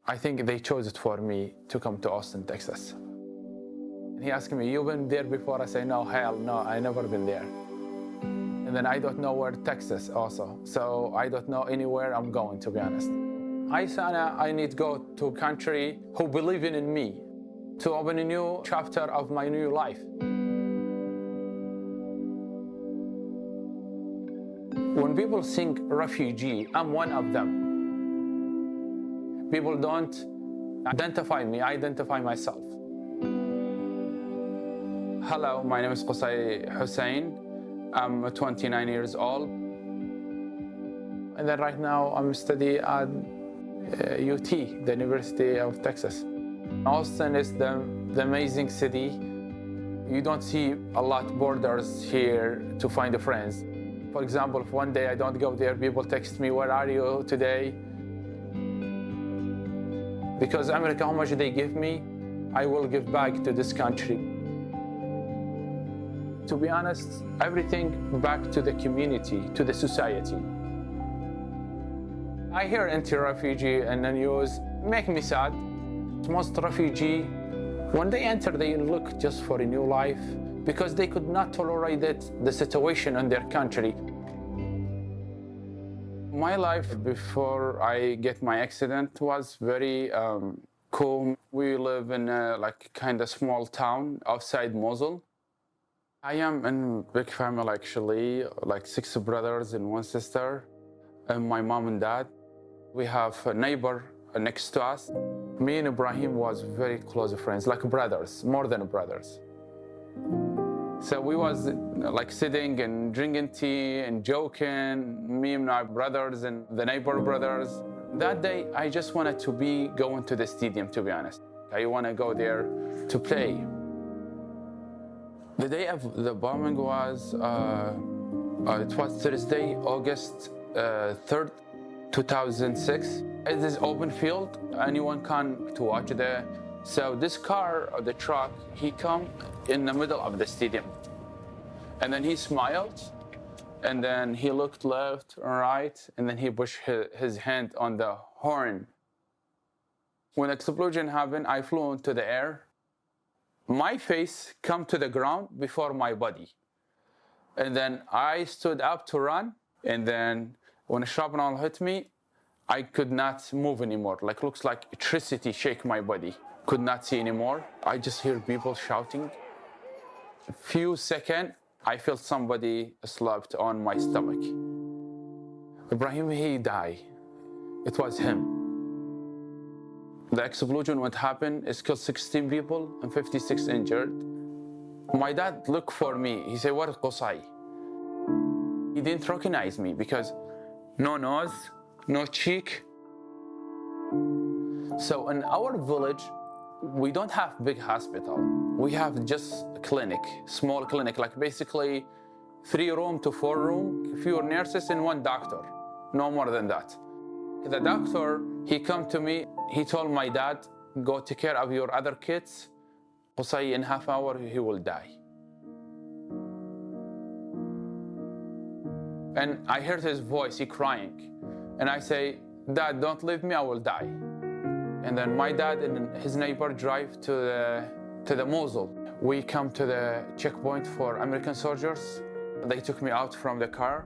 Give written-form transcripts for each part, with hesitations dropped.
I think they chose it for me to come to Austin, Texas. He asked me, "You been there before?" I say, "No, hell no, I never been there." And then I don't know where Texas also. So I don't know anywhere I'm going, to be honest. I need to go to a country who believe in me, to open a new chapter of my new life. When people think refugee, I'm one of them. People don't identify me, I identify myself. Hello, my name is Qusay Hussein. I'm 29 years old. And then right now I'm studying at UT, the University of Texas. Austin is the amazing city. You don't see a lot of borders here to find friends. For example, if one day I don't go there, people text me, "Where are you today?" Because America, how much they give me, I will give back to this country. To be honest, everything back to the community, to the society. I hear anti-refugee in the news, make me sad. Most refugee, when they enter, they look just for a new life because they could not tolerate the situation in their country. My life before I get my accident was very cool. We live in a kind of small town outside Mosul. I am in a big family actually, 6 brothers and 1 sister, and my mom and dad. We have a neighbor next to us. Me and Ibrahim was very close friends, like brothers, more than brothers. So we was sitting and drinking tea and joking, me and my brothers and the neighbor brothers. That day, I just wanted to be going to the stadium, to be honest. I want to go there to play. The day of the bombing was, it was Thursday, August 3rd, 2006. It is open field, anyone can to watch there. So this car, or the truck, he come in the middle of the stadium. And then he smiled, and then he looked left and right, and then he pushed his hand on the horn. When the explosion happened, I flew into the air. My face come to the ground before my body. And then I stood up to run, and then when a shrapnel hit me, I could not move anymore. Looks like electricity shake my body. Could not see anymore. I just hear people shouting. A few seconds, I felt somebody slapped on my stomach. Ibrahim, he died. It was him. The explosion, what happened, is killed 16 people and 56 injured. My dad looked for me. He said, "What is Qusay?" He didn't recognize me because no nose, no cheek. So in our village, we don't have big hospital. We have just a clinic, small clinic, basically 3 room to 4 room, fewer nurses and 1 doctor, no more than that. The doctor, he come to me, he told my dad, "Go take care of your other kids. Qusay, in half hour, he will die." And I heard his voice, he crying. And I say, "Dad, don't leave me, I will die." And then my dad and his neighbor drive to the Mosul. We come to the checkpoint for American soldiers. They took me out from the car.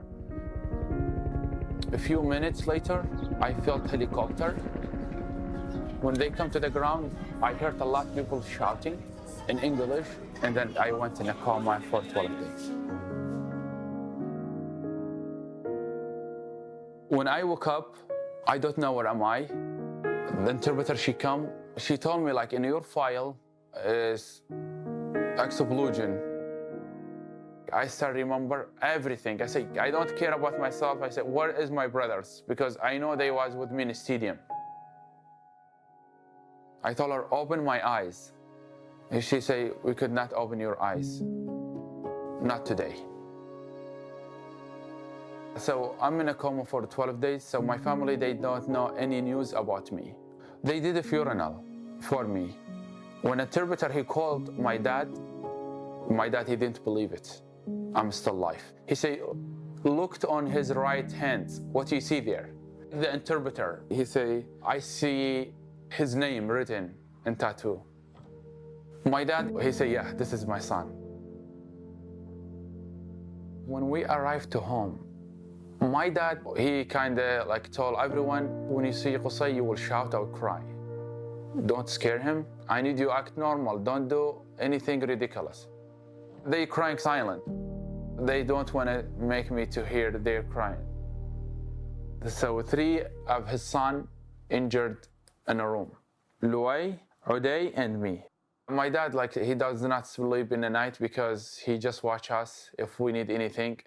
A few minutes later, I felt helicopter. When they come to the ground, I heard a lot of people shouting in English, and then I went in a coma for 12 days. When I woke up, I don't know where am I. The interpreter, she told me in your file is explosion. I start remember everything. I say, I don't care about myself. I said, where is my brothers? Because I know they was with me in the stadium. I told her, open my eyes. And she say, we could not open your eyes. Not today. So I'm in a coma for 12 days. So my family, they don't know any news about me. They did a funeral for me. When an interpreter, he called my dad, he didn't believe it. I'm still alive. He said, looked on his right hand. What do you see there? The interpreter, he say, I see his name written in tattoo. My dad, he said, yeah, this is my son. When we arrived to home, my dad, he kind of like told everyone, when you see Qusay, you will shout or cry. Don't scare him. I need you to act normal. Don't do anything ridiculous. They crying silent. They don't want to make me to hear their crying. So 3 of his son injured in a room. Luay, Uday, and me. My dad, like, he does not sleep in the night because he just watch us if we need anything.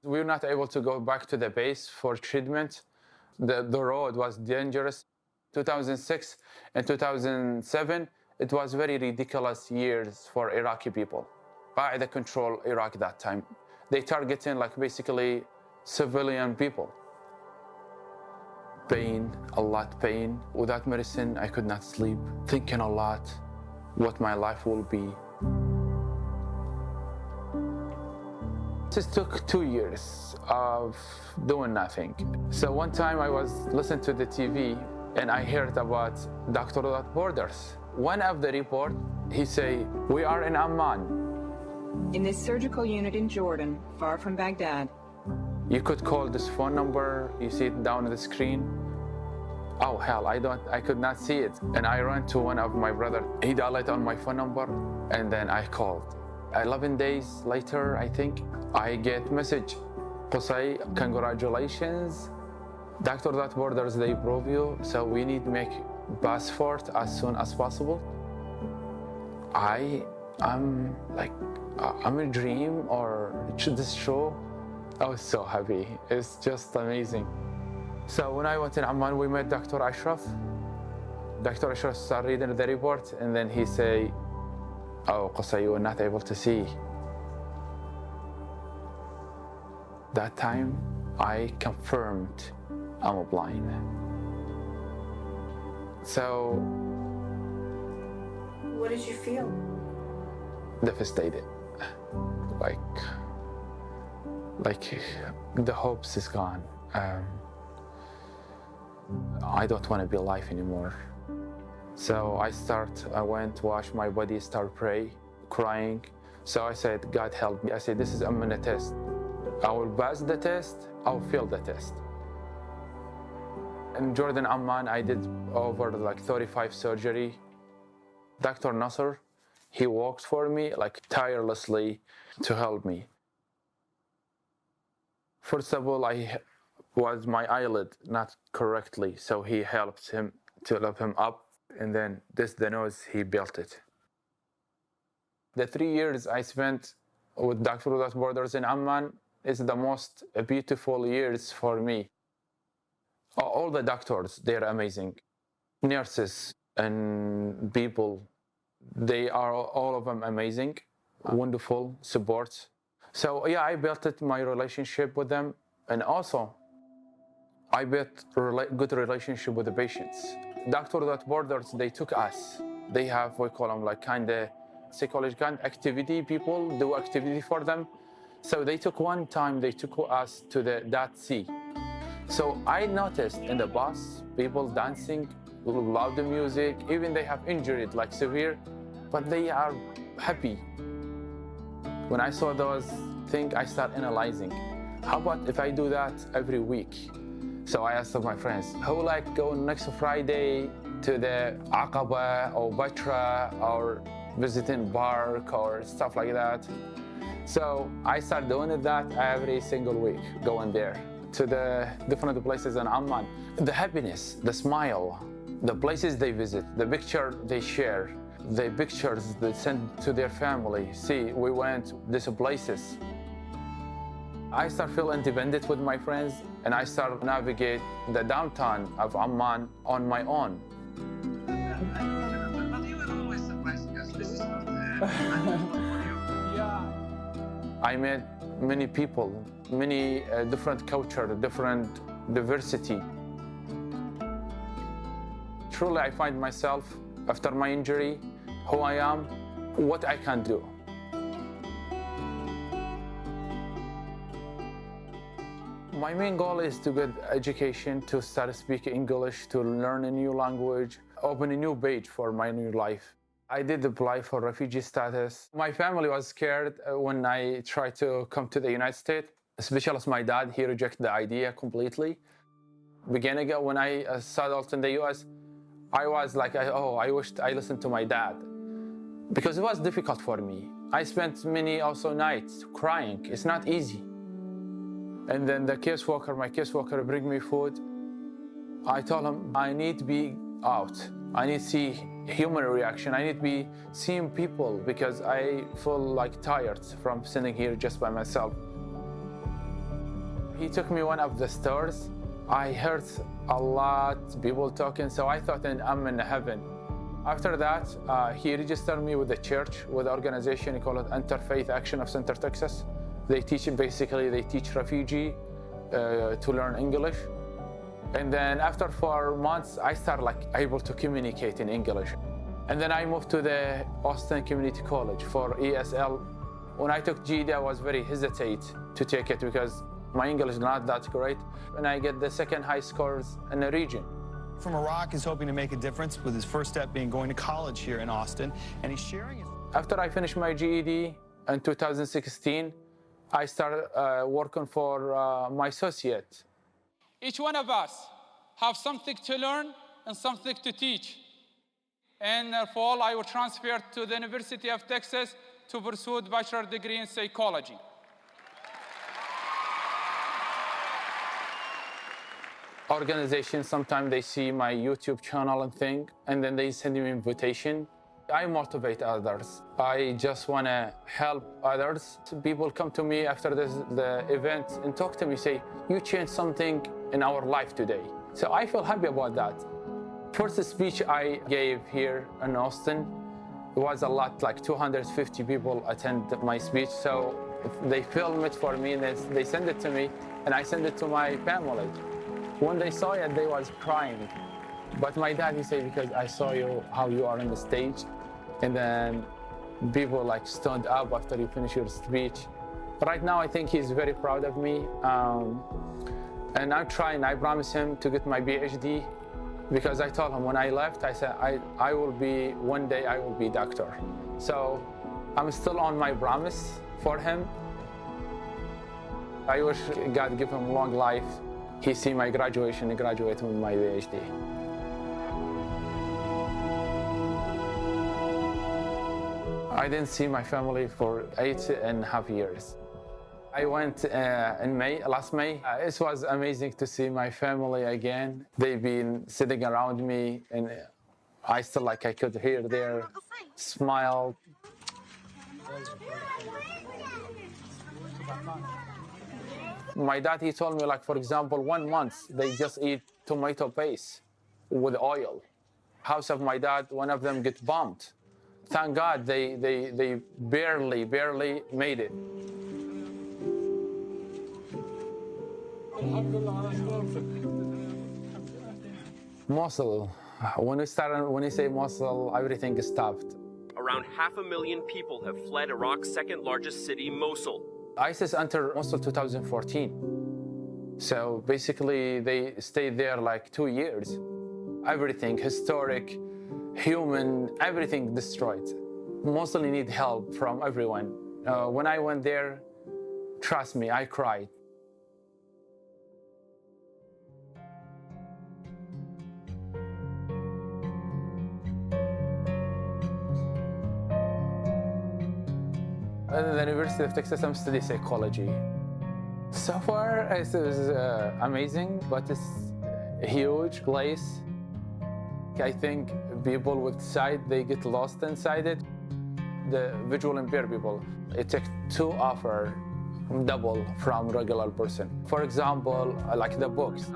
We were not able to go back to the base for treatment. The road was dangerous. 2006 and 2007, it was very ridiculous years for Iraqi people. By the control Iraq that time. They targeting like basically civilian people. Pain, a lot pain. Without medicine, I could not sleep. Thinking a lot what my life will be. This took 2 years of doing nothing. So one time I was listening to the TV and I heard about Doctors Without Borders. One of the report, he say, we are in Amman. In this surgical unit in Jordan, far from Baghdad. You could call this phone number, you see it down on the screen. Oh hell, I could not see it. And I ran to one of my brother, he dialed on my phone number, and then I called. 11 days later, I think, I get message, Qusay, congratulations. Doctors Without Borders, they approve you, so we need to make passport as soon as possible. I'm like, I'm a dream or this show. I was so happy. It's just amazing. So when I went in Amman, we met Dr. Ashraf. Dr. Ashraf started reading the report, and then he say, oh, Qusay, you were not able to see. That time, I confirmed I'm blind. So, What did you feel? devastated. Like the hopes is gone. I don't want to be alive anymore. So I went, wash my body, start pray, crying. So I said, God help me. I said, this is, I'm gonna test. I will pass the test, I'll fail the test. In Jordan, Amman, I did over like 35 surgery. Dr. Nasser, he worked for me like tirelessly to help me. First of all, my eyelid not correctly, so he helped him to lift him up, and then the nose, he built it. The 3 years I spent with Doctors Without Borders in Amman is the most beautiful years for me. All the doctors, they're amazing. Nurses and people, they are all of them amazing, wonderful support. So yeah, I built my relationship with them, and also I built good relationship with the patients. Doctors Without Borders, they took us. They have, we call them like kind of psychological activity, people do activity for them. So they took us to the .C. So I noticed in the bus, people dancing, loud music, even they have injured, like severe, but they are happy. When I saw those things, I started analyzing. How about if I do that every week? So I asked my friends, who like go next Friday to the Aqaba or Batra or visiting Bark or stuff like that? So I started doing that every single week, going there to the different places in Amman. The happiness, the smile, the places they visit, the picture they share, the pictures they send to their family. See, we went these places. I start feeling independent with my friends, and I start navigate the downtown of Amman on my own. I met many people, many different culture, different diversity. Truly, I find myself, after my injury, who I am, what I can do. My main goal is to get education, to start speaking English, to learn a new language, open a new page for my new life. I did apply for refugee status. My family was scared when I tried to come to the United States, especially as my dad, he rejected the idea completely. Beginning when I settled in the US, I was like, I wished I listened to my dad, because it was difficult for me. I spent many also nights crying. It's not easy. And then my caseworker bring me food. I told him I need to be out. I need to see human reaction. I need to be seeing people because I feel like tired from sitting here just by myself. He took me one of the stores. I heard a lot of people talking, so I thought I'm in heaven. After that, he registered me with the church, with the organization called Interfaith Action of Center, Texas. They teach refugee to learn English. And then after 4 months, I started able to communicate in English. And then I moved to the Austin Community College for ESL. When I took GED, I was very hesitant to take it because my English is not that great. And I get the second high scores in the region. From Iraq is hoping to make a difference, with his first step being going to college here in Austin. And he's sharing his... After I finished my GED in 2016, I started working for my associate. Each one of us have something to learn and something to teach. In the fall, I will transfer to the University of Texas to pursue a bachelor's degree in psychology. Organizations, sometimes they see my YouTube channel and then they send me an invitation. I motivate others. I just want to help others. People come to me after the event and talk to me, say, you changed something in our life today. So I feel happy about that. First speech I gave here in Austin, it was a lot, like 250 people attend my speech. So they film it for me and they send it to me and I send it to my family. When they saw it, they was crying. But my dad, he said, because I saw you, how you are on the stage, and then people stood up after you finish your speech. Right now, I think he's very proud of me. And I'm trying, I promise him to get my PhD, because I told him when I left, I said, one day I will be doctor. So I'm still on my promise for him. I wish God give him long life. He see my graduation and graduate with my PhD. I didn't see my family for 8.5 years. I went in last May. It was amazing to see my family again. They've been sitting around me and I still I could hear their smile. My dad, he told me, for example, 1 month, they just eat tomato paste with oil. House of my dad, one of them get bombed. Thank God they barely made it. Mosul. When you say Mosul, everything is stopped. Around 500,000 people have fled Iraq's second largest city, Mosul. ISIS entered Mosul 2014. So basically they stayed there 2 years. Everything, historic, human, everything destroyed. Mosul need help from everyone. When I went there, trust me, I cried. At the University of Texas, I'm studying psychology. So far, it was amazing, but it's a huge place. I think people with sight, they get lost inside it. The visual impaired people, it takes 2 hours, double from regular person. For example, like the books.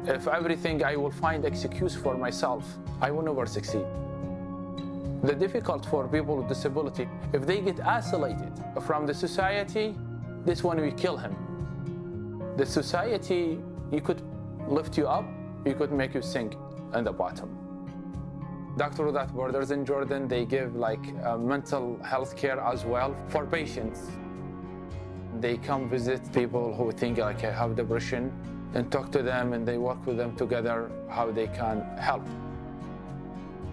If everything I will find excuse for myself, I will never succeed. The difficult for people with disability, if they get isolated from the society, this one will kill him. The society, you could lift you up, you could make you sink in the bottom. Doctors Without Borders in Jordan, they give mental health care as well for patients. They come visit people who think like I have depression and talk to them, and they work with them together how they can help.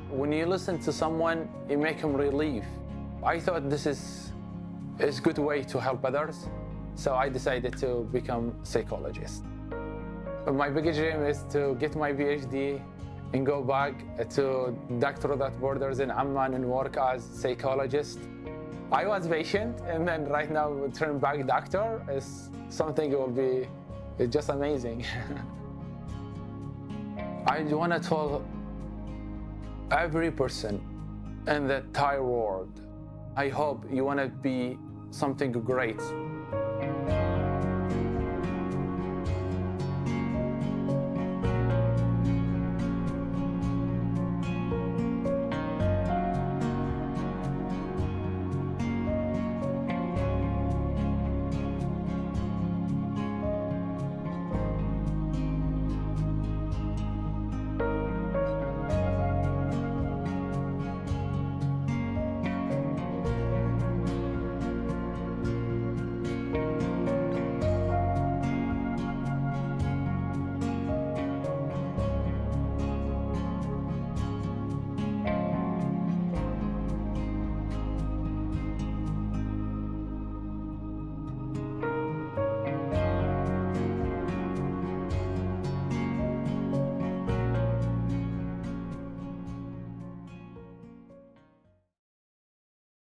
When you listen to someone, you make them relief. I thought this is a good way to help others, so I decided to become a psychologist. My biggest dream is to get my PhD and go back to Doctor Without Borders in Amman and work as psychologist. I was patient, and then right now turn back doctor is something that will be just amazing. I want to tell every person in the entire world, I hope you want to be something great.